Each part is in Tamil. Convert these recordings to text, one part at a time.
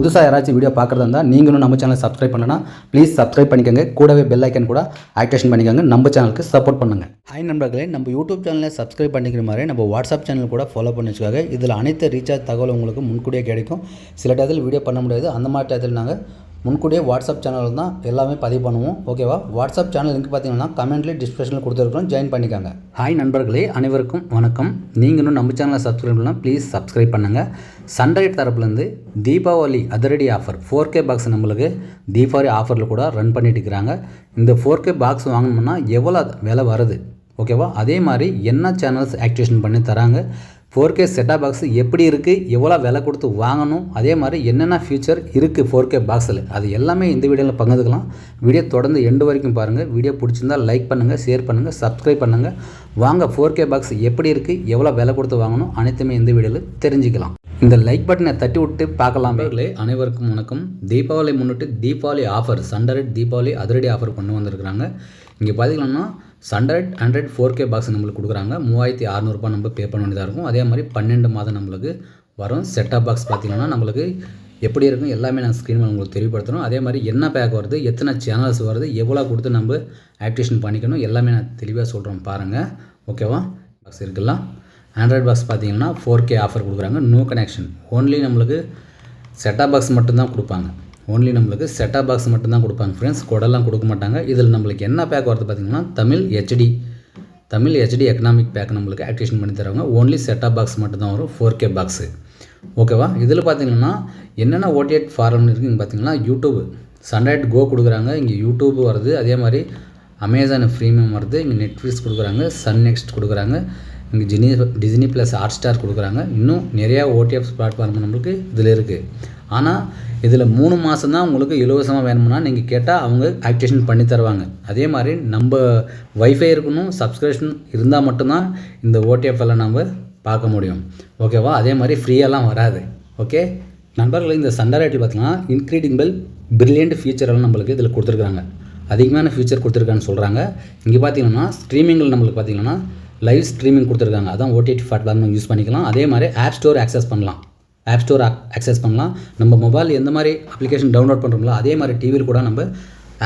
புதுசாக யாராச்சும் வீடியோ பார்க்குறதா இருந்தால் நீங்களும் நம்ம சேனலை சப்ஸ்கிரைப் பண்ணலன்னா ப்ளீஸ் சப்ஸ்கிரைப் பண்ணிக்கோங்க. கூடவே பெல் ஐக்கன் கூட ஆக்டிவேஷன் பண்ணிக்கோங்க. நம்ம சேனலுக்கு சப்போர்ட் பண்ணுங்கள். ஹாய் நண்பர்களே, நம்ம யூடியூப் சேனலை சப்ஸ்கிரைப் பண்ணிக்கிற மாதிரி நம்ம வாட்ஸ்அப் சேனல் கூட ஃபாலோ பண்ணி வச்சுக்காங்க. இதில் அனைத்து ரீசார்ஜ் தகவல் உங்களுக்கு முன்கூட்டியே கிடைக்கும். சில டயத்தில் வீடியோ பண்ண முடியாது. அந்த மாதிரி டயத்தில் நாங்கள் முன்கூட்டியே வாட்ஸ்அப் சேனலில் தான் எல்லாமே பதிவு பண்ணுவோம். ஓகேவா? வாட்ஸ்அப் சேனல் லிங்க் பார்த்தீங்கன்னா கமெண்ட்லேயே டிஸ்கிரிப்ஷனில் கொடுத்துருக்கோம், ஜாயின் பண்ணிக்காங்க. ஹாய் நண்பர்களே, அனைவருக்கும் வணக்கம். நீங்களும் நம்ம சேனலை சப்ஸ்கிரைப் பண்ணலாம், ப்ளீஸ் சப்ஸ்கிரைப் பண்ணுங்கள். சன்ரைட் தரப்புலேருந்து தீபாவளி அதிரடி ஆஃபர் 4K பாக்ஸ் நம்மளுக்கு தீபாவளி ஆஃபரில் கூட ரன் பண்ணிட்டு இருக்கிறாங்க. இந்த 4K பாக்ஸ் வாங்கணும்னா எவ்வளோ விலை வருது, ஓகேவா? அதே மாதிரி என்ன சேனல்ஸ் ஆக்டிவேஷன் பண்ணி தராங்க, 4K செட்டாப் பாக்ஸ் எப்படி இருக்குது, எவ்வளோ விலை கொடுத்து வாங்கணும், அதே மாதிரி என்னென்ன ஃபியூச்சர் இருக்குது 4K பாக்ஸில், அது எல்லாமே இந்த வீடியோவில் பகிர்ந்துக்கலாம். வீடியோ தொடர்ந்து எண்டு வரைக்கும் பாருங்கள். வீடியோ பிடிச்சிருந்தால் லைக் பண்ணுங்கள், ஷேர் பண்ணுங்கள், சப்ஸ்கிரைப் பண்ணுங்கள். வாங்க 4K பாக்ஸ் எப்படி இருக்குது, எவ்வளோ விலை கொடுத்து வாங்கணும், அனைத்துமே இந்த வீடியோவில் தெரிஞ்சுக்கலாம். இந்த லைக் பட்டனை தட்டி விட்டு பார்க்கலாம். அனைவருக்கும் வணக்கம். தீபாவளி முன்னிட்டு தீபாவளி ஆஃபர், சன்ரைட் தீபாவளி அதிரடி ஆஃபர் கொண்டு வந்திருக்கிறாங்க. இங்கே பார்த்தீங்கன்னா சன்ரைட் 4K பாக்ஸ் நம்மளுக்கு கொடுக்குறாங்க. 3600 நம்ம பே பண்ண வேண்டியதாக இருக்கும். அதே மாதிரி 12 மாதம் நம்மளுக்கு வரும். செட்டாப் பாக்ஸ் பார்த்தீங்கன்னா நம்மளுக்கு எப்படி இருக்கும் எல்லாமே நான் ஸ்க்ரீன் உங்களுக்கு தெரியப்படுத்தணும். அதே மாதிரி என்ன பேக் வருது, எத்தனை சேனல்ஸ் வருது, எவ்வளோ கொடுத்து நம்ம ஆக்டிவேஷன் பண்ணிக்கணும், எல்லாமே நான் தெளிவாக சொல்கிறேன் பாருங்கள். ஓகேவா? பாக்ஸ் இருக்குல்ல. ஆண்ட்ராய்ட் பாக்ஸ் பார்த்தீங்கன்னா 4K ஆஃபர் கொடுக்குறாங்க. நோ கனெக்ஷன், ஓன்லி நம்மளுக்கு செட்டாப் பாக்ஸ் மட்டும்தான் கொடுப்பாங்க. ஓன்லி நம்மளுக்கு செட்டாப் பாக்ஸ் மட்டும்தான் கொடுப்பாங்க ஃப்ரெண்ட்ஸ், கொடெல்லாம் கொடுக்க மாட்டாங்க. இதில் நம்மளுக்கு என்ன பேக் வருது பார்த்திங்கன்னா தமிழ் HD எக்கனாமிக் பேக் நம்மளுக்கு ஆக்டிவேஷன் பண்ணி தருவாங்க. ஓன்லி செட்டாப் பாக்ஸ் மட்டும்தான் வரும் 4K பாக்ஸு. ஓகேவா? இதில் பார்த்திங்கன்னா என்னென்ன OTT ஃபார்ம் இருக்குதுன்னு பார்த்தீங்கன்னா யூடியூப் சன்ரைட் கோ கொடுக்குறாங்க. இங்கே யூடியூப் வருது. அதே மாதிரி அமேசான் ப்ரீமியம் வருது. இங்கே நெட்ஃப்ளிக்ஸ் கொடுக்குறாங்க, சன் நெக்ஸ்ட் கொடுக்குறாங்க, இங்கே டிஸ்னி ப்ளஸ் ஹாட்ஸ்டார் கொடுக்குறாங்க. இன்னும் நிறையா OTT பிளாட்ஃபார்ம் நம்மளுக்கு இதில் இருக்குது. ஆனால் இதில் 3 மாதம் தான் உங்களுக்கு இலவசமாக வேணும்னா நீங்கள் கேட்டால் அவங்க ஆக்டிவேஷன் பண்ணி தருவாங்க. அதே மாதிரி நம்ம வைஃபை இருக்கணும், சப்ஸ்கிரிப்ஷன் இருந்தால் மட்டும்தான் இந்த OTT எல்லாம் நம்ம பார்க்க முடியும். ஓகேவா? அதே மாதிரி ஃப்ரீயெல்லாம் வராது. ஓகே நண்பர்கள், இந்த சன்ரைட்டில் பார்த்தீங்கன்னா இன்க்ரெடிபிள் பிரில்லியன்ட் ஃபியூச்சரெல்லாம் நம்மளுக்கு இதில் கொடுத்துருக்காங்க. அதிகமான ஃபியூச்சர் கொடுத்துருக்கான்னு சொல்கிறாங்க. இங்கே பார்த்தீங்கன்னா ஸ்ட்ரீமிங்கில் நம்மளுக்கு பார்த்தீங்கன்னா லைவ் ஸ்ட்ரீமிங் கொடுத்துருக்காங்க. அதான் OTT பிளாட்ஃபார்ம் யூஸ் பண்ணிக்கலாம். அதே மாதிரி ஆப் ஸ்டோர் ஆக்சஸ் பண்ணலாம். நம்ம மொபைல் எந்த மாதிரி அப்ளிகேஷன் டவுன்லோட் பண்ணுறோங்களோ அதே மாதிரி டிவியில் கூட நம்ம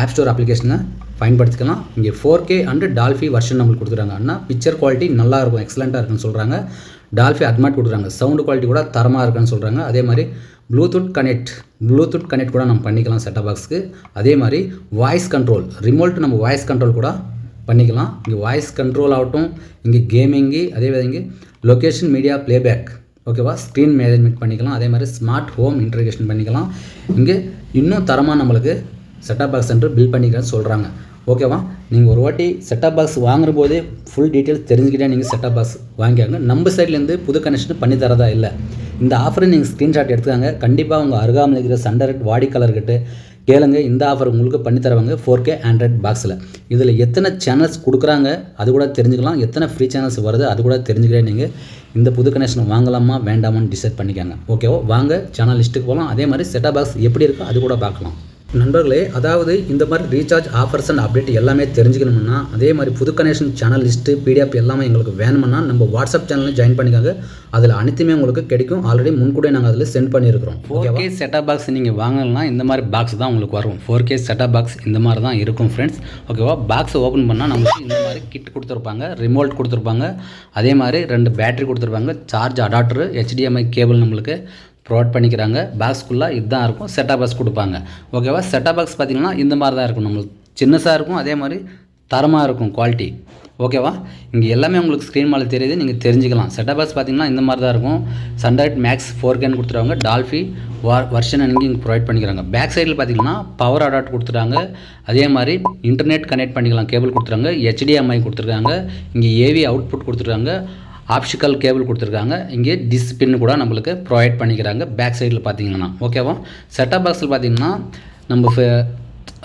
ஆப் ஸ்டோர் அப்ளிகேஷனை பயன்படுத்திக்கலாம். இங்கே 4K அண்ட் டால்ஃபி வெர்ஷன் நம்மளுக்கு கொடுத்துருக்காங்க. ஆனால் பிக்சர் குவாலிட்டி நல்லா இருக்கும், எக்ஸலண்ட்டாக இருக்குன்னு சொல்கிறாங்க. டால்ஃபி அட்மாட் கொடுக்குறாங்க. சவுண்டு குவாலிட்டி கூட தரமாக இருக்குன்னு சொல்கிறாங்க. அதே மாதிரி ப்ளூடூத் கனெக்ட் கூட நம்ம பண்ணிக்கலாம் செட்டாப் பாக்ஸுக்கு. அதே மாதிரி வாய்ஸ் கண்ட்ரோல் நம்ம வாய்ஸ் கண்ட்ரோல் கூட பண்ணிக்கலாம். இங்கே வாய்ஸ் கண்ட்ரோல் ஆகட்டும், இங்கே கேமிங்கு, அதே மாதிரி இங்கே லொக்கேஷன் மீடியா ப்ளேபேக், ஓகேவா? ஸ்க்ரீன் மேனேஜ்மெண்ட் பண்ணிக்கலாம். அதே மாதிரி ஸ்மார்ட் ஹோம் இன்டர்கேஷன் பண்ணிக்கலாம். இங்கே இன்னும் தரமாக நம்மளுக்கு செட்டாப் பாக்ஸ் சென்டர் பில்ட் பண்ணிக்கிறேன்னு சொல்கிறாங்க. ஓகேவா? நீங்கள் ஒரு வாட்டி செட்டாப் பாக்ஸ் வாங்குற போதே ஃபுல் டீட்டெயில்ஸ் தெரிஞ்சுக்கிட்டே நீங்கள் செட்டாப் பாக்ஸ் வாங்கிக்காங்க. நம்ம சைட்லேருந்து புது கனெக்ஷன் பண்ணி தரதா இல்லை. இந்த ஆஃபரை நீங்கள் ஸ்க்ரீன்ஷாட் எடுத்துக்காங்க. கண்டிப்பாக உங்கள் அருகாமல் இருக்கிற சன்ரைட் வாடிக்கையாளர்கிட்ட கேளுங்க. இந்த ஆஃபர் உங்களுக்கு பண்ணி தருவாங்க 4K ஆண்ட்ராய்ட் பாக்ஸில். இதில் எத்தனை சேனல்ஸ் கொடுக்குறாங்க அது கூட தெரிஞ்சுக்கலாம். எத்தனை ஃப்ரீ சேனல்ஸ் வருது அது கூட தெரிஞ்சுக்கிட்டே நீங்கள் இந்த புது கனெக்ஷன் வாங்கலாமா வேண்டாமான்னு டிசைட் பண்ணிக்காங்க. ஓகேவா? வாங்க சேனல் லிஸ்ட்டுக்கு போகலாம். அதே மாதிரி செட்டாப் பாக்ஸ் எப்படி இருக்கோ அது கூட பார்க்கலாம். நண்பர்களே, அதாவது இந்த மாதிரி ரீசார்ஜ் ஆஃபர்ஸ் அண்ட் அப்டேட் எல்லாமே தெரிஞ்சுக்கணும்னா, அதே மாதிரி புது கனெக்ஷன் சேனல் லிஸ்ட்டு PDF எல்லாமே எங்களுக்கு வேணும்னா நம்ம வாட்ஸ்அப் சேனலில் ஜாயின் பண்ணிக்காங்க. அதில் அனைத்துமே உங்களுக்கு கிடைக்கும். ஆல்ரெடி முன்கூட நாங்கள் அதில் சென்ட் பண்ணியிருக்கிறோம். 4K செட்டாப் பாக்ஸ் நீங்கள் வாங்கலாம், இந்த மாதிரி பாக்ஸ் தான் உங்களுக்கு வரும். 4K செட்டாப் பாக்ஸ் இந்த மாதிரி தான் இருக்கும் ஃப்ரெண்ட்ஸ். ஓகேவா? பாக்ஸ் ஓப்பன் பண்ணால் நமக்கு இந்த மாதிரி கிட் கொடுத்துருப்பாங்க, ரிமோட் கொடுத்துருப்பாங்க, அதே மாதிரி 2 பேட்டரி கொடுத்துருப்பாங்க, சார்ஜ் அடாப்டர், HDMI கேபிள் நம்மளுக்கு ப்ரொவைட் பண்ணிக்கிறாங்க. பாக்ஸ்க்குள்ளே இதுதான் இருக்கும். செட்டாப் பாக்ஸ் கொடுப்பாங்க. ஓகேவா? செட்டாப் பாக்ஸ் பார்த்திங்கன்னா இந்த மாதிரி தான் இருக்கும். நம்மளுக்கு சின்னதாக இருக்கும், அதே மாதிரி தரமாக இருக்கும் குவாலிட்டி. ஓகேவா? இங்கே எல்லாமே உங்களுக்கு ஸ்க்ரீன் மேலே தெரியுது, நீங்கள் தெரிஞ்சுக்கலாம். செட்டாப் பாக்ஸ் பார்த்திங்கன்னா இந்த மாதிரி தான் இருக்கும். சன்ரைட் மேக்ஸ் 4Kன்னு கொடுத்துருவாங்க. டால்ஃபி வெர்ஷன் இங்கே ப்ரொவைட் பண்ணிக்கிறாங்க. பேக் சைடில் பார்த்திங்கன்னா பவர் அடாப்ட் கொடுத்துட்டாங்க. அதே மாதிரி இன்டர்நெட் கனெக்ட் பண்ணிக்கலாம் கேபிள் கொடுத்துருக்காங்க. HDMI கொடுத்துருக்காங்க. இங்கே AV அவுட்புட் கொடுத்துருக்காங்க. ஆப்ஷிக்கல் கேபிள் கொடுத்துருக்காங்க. இங்கே டிஸ்பின் கூட நம்மளுக்கு ப்ரொவைட் பண்ணிக்கிறாங்க பேக் சைடில் பார்த்தீங்கன்னா. ஓகேவா? செட்டாப் பாக்ஸில் பார்த்தீங்கன்னா நம்ம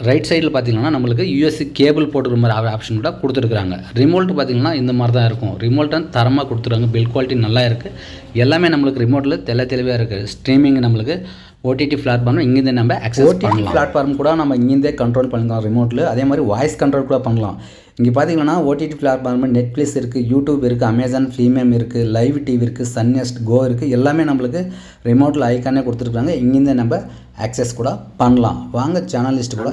ரைட் சைடில் பார்த்தீங்கன்னா நம்மளுக்கு USB கேபிள் போட்டுக்கிற மாதிரி ஆப்ஷன் கூட கொடுத்துருக்குறாங்க. ரிமோட் பார்த்தீங்கன்னா இந்த மாதிரி தான் இருக்கும். ரிமோட் தரமாக கொடுத்துருக்காங்க. பில்ட் குவாலிட்டி நல்லா இருக்குது. எல்லாமே நம்மளுக்கு ரிமோட்டில் தெளிவாக இருக்குது. ஸ்ட்ரீமிங் நம்மளுக்கு OTT பிளாட்ஃபார்ம் இங்கேருந்தே நம்ம ஆக்சஸ் பண்ணலாம். பிளாட்ஃபார்ம் கூட நம்ம இங்கேருந்தே கண்ட்ரோல் பண்ணிக்கலாம் ரிமோட்டில். அதே மாதிரி வாய்ஸ் கண்ட்ரோல் கூட பண்ணலாம். இங்கே பார்த்தீங்கன்னா ஓடிடி பிளாட்ஃபார்ம் நெட்ஃப்ளிக்ஸ் இருக்குது, யூடியூப் இருக்குது, அமேசான் ப்ரீமியம் இருக்குது, லைவ் டிவி இருக்குது, சன் நெக்ஸ்ட் கோ இருக்குது. எல்லாமே நம்மளுக்கு ரிமோட்டில் ஐக்கானே கொடுத்துருக்காங்க. இங்கேருந்து நம்ம ஆக்சஸ் கூட பண்ணலாம். வாங்க சேனல் லிஸ்ட் கூட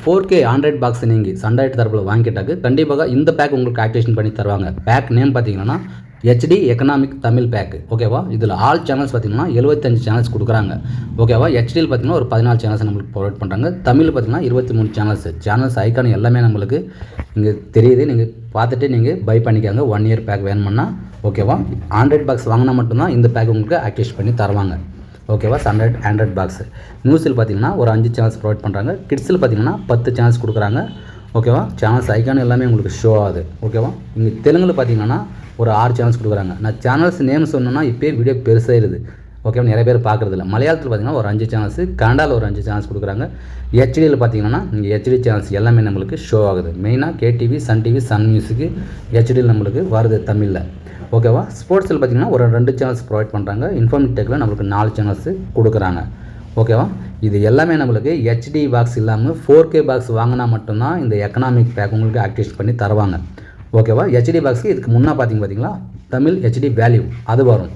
4K ஆண்ட்ராய்ட் பாக்ஸ் நீங்கள் சண்டாய்ட் தரப்பில் வாங்கிட்டாக்கு கண்டிப்பாக இந்த பேக் உங்களுக்கு ஆக்டிவேஷன் பண்ணி தருவாங்க. பேக் நேம் பார்த்தீங்கன்னா HD எக்கனாமிக் தமிழ் பேக்கு. ஓகேவா, இதில் ஆல் சேனல்ஸ் பார்த்தீங்கன்னா 75 சேனல்ஸ் கொடுக்குறாங்க. ஓகேவா, HDயில் பார்த்தீங்கன்னா ஒரு 14 சேனல்ஸ் நம்மளுக்கு ப்ரொவைட் பண்ணுறாங்க. தமிழ் பார்த்தீங்கன்னா 23 சேனல்ஸ் ஐக்கான் எல்லாமே நம்மளுக்கு இங்கே தெரியுது. நீங்கள் பார்த்துட்டு நீங்கள் பை பண்ணிக்காங்க. 1 இயர் பேக் வேணும்னா. ஓகேவா, ஆண்ட்ராய்ட் பாக்ஸ் வாங்கினா மட்டும்தான் இந்த பேக் உங்களுக்கு ஆக்டிவேட் பண்ணி தருவாங்க. ஓகேவா, ஆண்ட்ராய்ட் பாக்ஸ். நியூஸில் பார்த்தீங்கன்னா ஒரு 5 சேனல்ஸ் ப்ரொவைட் பண்ணுறாங்க. கிட்ஸில் பார்த்தீங்கன்னா 10 சேனல்ஸ் கொடுக்குறாங்க. ஓகேவா, சேனல்ஸ் ஐக்கான் எல்லாமே உங்களுக்கு ஷோ ஆகுது. ஓகேவா, இங்கே தெலுங்கில் பார்த்தீங்கன்னா ஒரு 6 சேனல்ஸ் கொடுக்குறாங்க. நான் சேனல்ஸ் நேம் சொன்னேன்னா இப்போயே வீடியோ பெருசாகிடுது. ஓகேவா, நிறைய பேர் பார்க்குறதில்ல. மலையாளத்தில் பார்த்தீங்கன்னா ஒரு 5 சேனல்ஸ், கன்னடாவில் ஒரு 5 சேனல்ஸ் கொடுக்குறாங்க. HDயில் பார்த்தீங்கன்னா இங்கே HD சேனல்ஸ் எல்லாமே நம்மளுக்கு ஷோ ஆகுது. மெயினாக KTV, சன் டிவி, சன் மியூசிக்கு HDயில் நம்மளுக்கு வருது தமிழில். ஓகேவா, ஸ்போர்ட்ஸில் பார்த்தீங்கன்னா ஒரு 2 சேனல்ஸ் ப்ரொவைட் பண்ணுறாங்க. இன்ஃபர்மேட்டிக்கில் நம்மளுக்கு 4 சேனல்ஸ் கொடுக்குறாங்க. ஓகேவா, இது எல்லாமே நம்மளுக்கு HD பாக்ஸ் இல்லாமல் 4K பாக்ஸ் வாங்கினா மட்டும்தான் இந்த எக்கனாமிக் பேக் உங்களுக்கு ஆக்டிவேட் பண்ணி தருவாங்க. ஓகேவா, HD பாக்ஸுக்கு இதுக்கு முன்னே பார்த்தீங்களா தமிழ் HD வேல்யூ அது வரும்.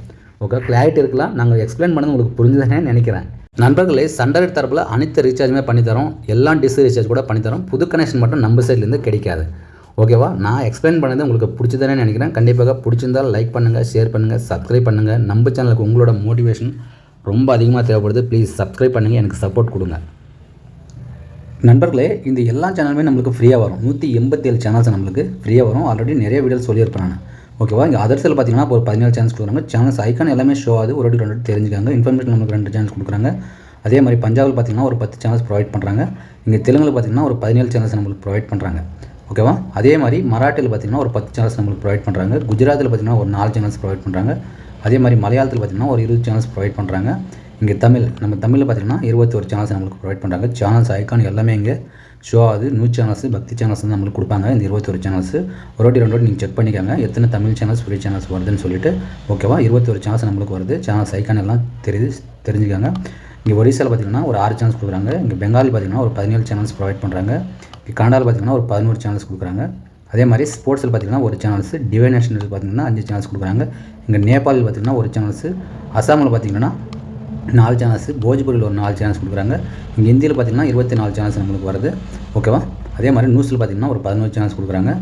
ஓகே, கிளாரிட்டி இருக்கலாம். நாங்கள் எக்ஸ்பிளைன் பண்ணது உங்களுக்கு புரிஞ்சுதானே நினைக்கிறேன். நண்பர்களே, சண்டாய்ட் தரப்பில் அனைத்து ரீசார்ஜுமே பண்ணித்தரோம். எல்லா டிஷ் ரீசார்ஜ் கூட பண்ணித்தரோம். புது கனெக்ஷன் மட்டும் நம்ம சைட்லேருந்து கிடைக்காது. ஓகேவா, நான் எக்ஸ்பிளைன் பண்ணது உங்களுக்கு பிடிச்சதானே நினைக்கிறேன். கண்டிப்பாக பிடிச்சிருந்தால் லைக் பண்ணுங்கள், ஷேர் பண்ணுங்கள், சப்ஸ்கிரைப் பண்ணுங்கள். நம்ம சேனலுக்கு உங்களோட மோட்டிவேஷன் ரொம்ப அதிகமாக தேவைப்படுது. ப்ளீஸ் சப்ஸ்கிரைப் பண்ணுங்கள், எனக்கு சப்போர்ட் கொடுங்க. நண்பர்களே, இந்த எல்லா சேனலுமே நம்மளுக்கு ஃப்ரீயாக வரும். 187 சேனல்ஸ் நம்மளுக்கு ஃப்ரீயாக வரும். ஆல்ரெடி நிறைய வீடியோஸ் சொல்லியிருப்பேன் நான். ஓகேவா, இங்கே அதர்ஸில் பார்த்தீங்கன்னா ஒரு 17 சேனல்ஸ் கொடுக்குறாங்க. சேனல்ஸ் ஐக்கான் எல்லாமே ஷோ ஆகுது. ஒரு 2 தெரிஞ்சுக்காங்க. இன்ஃபர்மேஷன் நம்மளுக்கு 2 சேனல்ஸ் கொடுக்குறாங்க. அதே மாதிரி பஞ்சாபில் பார்த்தீங்கன்னா ஒரு 10 சேனல்ஸ் ப்ரொவைட் பண்ணுறாங்க. இங்கே தெலுங்கில் பார்த்தீங்கன்னா ஒரு 17 சேனல்ஸ் நம்மளுக்கு ப்ரொவைட் பண்ணுறாங்க. ஓகேவா, அதே மாதிரி மராட்டியில் பார்த்தீங்கன்னா ஒரு 10 சேனல்ஸ் நம்மளுக்கு ப்ரொவைட் பண்ணுறாங்க. குஜராத்தில் பார்த்தீங்கன்னா ஒரு 4 சேனல்ஸ் ப்ரொவைட் பண்ணுறாங்க. அதே மாதிரி மலையாளத்தில் பார்த்தீங்கன்னா ஒரு 20 சேனல்ஸ் ப்ரொவைட் பண்ணுறாங்க. இங்கே நம்ம தமிழில் பார்த்தீங்கன்னா 21 சேனல்ஸ் நம்மளுக்கு ப்ரொவைட் பண்ணுறாங்க. சேனல்ஸ் ஐக்கான் எல்லாமே இங்கே ஷோ ஆகுது. நியூஸ் சேனல்ஸ், பக்தி சேனல்ஸ் வந்து நம்மளுக்கு கொடுப்பாங்க. இந்த 21 சேனல்ஸ் ஒரு 2 நீங்கள் செக் பண்ணிக்காங்க எத்தனை தமிழ் சேனல்ஸ் ஃப்ரீ சேனல்ஸ் வருதுன்னு சொல்லிட்டு. ஓகேவா, 21 சேனல்ஸ் நம்மளுக்கு வருது. சேனல்ஸ் ஐக்கான் எல்லாம் தெரிஞ்சுக்காங்க. இங்கே ஒரிசாவில் பார்த்தீங்கன்னா ஒரு 6 சேனல்ஸ் கொடுக்குறாங்க. இங்கே பெங்காலி பார்த்தீங்கன்னா ஒரு 17 சேனல்ஸ் ப்ரொவைட் பண்ணுறாங்க. இங்கே கன்னடாவில் பார்த்தீங்கன்னா ஒரு 11 சேனல்ஸ் கொடுக்குறாங்க. அதே மாதிரி ஸ்போர்ட்ஸில் பார்த்தீங்கன்னா ஒரு சேனல்ஸ், டிவைன் நேஷனல் பார்த்தீங்கன்னா 5 சேனல்ஸ் கொடுக்குறாங்க. இங்கே நேபாளில் பார்த்தீங்கன்னா ஒரு சேனல்ஸ், அசாமில் பார்த்தீங்கன்னா 4 சேனல்ஸ், போஜ்பூரில் ஒரு 4 சேனல்ஸ் கொடுக்குறாங்க. இங்கே இந்தியில் பார்த்தீங்கன்னா 24 சேனல்ஸ் நம்மளுக்கு வருது. ஓகேவா, அதே மாதிரி நியூஸில் பார்த்தீங்கன்னா ஒரு 11 சேனல்ஸ் கொடுக்குறாங்க.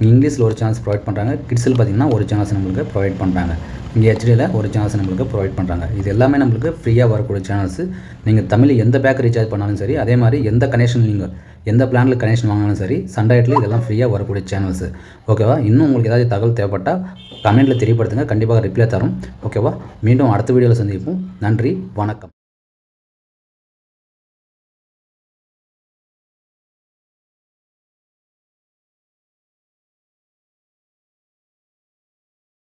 இங்கிலீஷில் ஒரு சேனல்ஸ் ப்ரொவைட் பண்ணுறாங்க. கிட்ஸில் பார்த்தீங்கன்னா ஒரு சேனல்ஸ் நம்மளுக்கு ப்ரொவைட் பண்ணுறாங்க. இங்கே HDயில் ஒரு சேனல்ஸ் நம்மளுக்கு ப்ரொவைட் பண்ணுறாங்க. இது எல்லாமே நம்மளுக்கு ஃப்ரீயாக வரக்கூடிய சேனல்ஸ். நீங்கள் தமிழில் எந்த பேக் ரீசார்ஜ் பண்ணாலும் சரி, அதே மாதிரி எந்த கனெக்ஷன் நீங்கள் எந்த பிளானில் கனெக்ஷன் வாங்கினாலும் சரி, சண்டாய்ட்டில் இதெல்லாம் ஃப்ரீயாக வரக்கூடிய சேனல்ஸ். ஓகேவா, இன்னும் உங்களுக்கு ஏதாவது தகவல் தேவைப்பட்டால் கமெண்ட்டில் தெரியப்படுத்துங்க. கண்டிப்பாக ரிப்ளை தரும். ஓகேவா, மீண்டும் அடுத்த வீடியோவில் சந்திப்போம். நன்றி, வணக்கம்.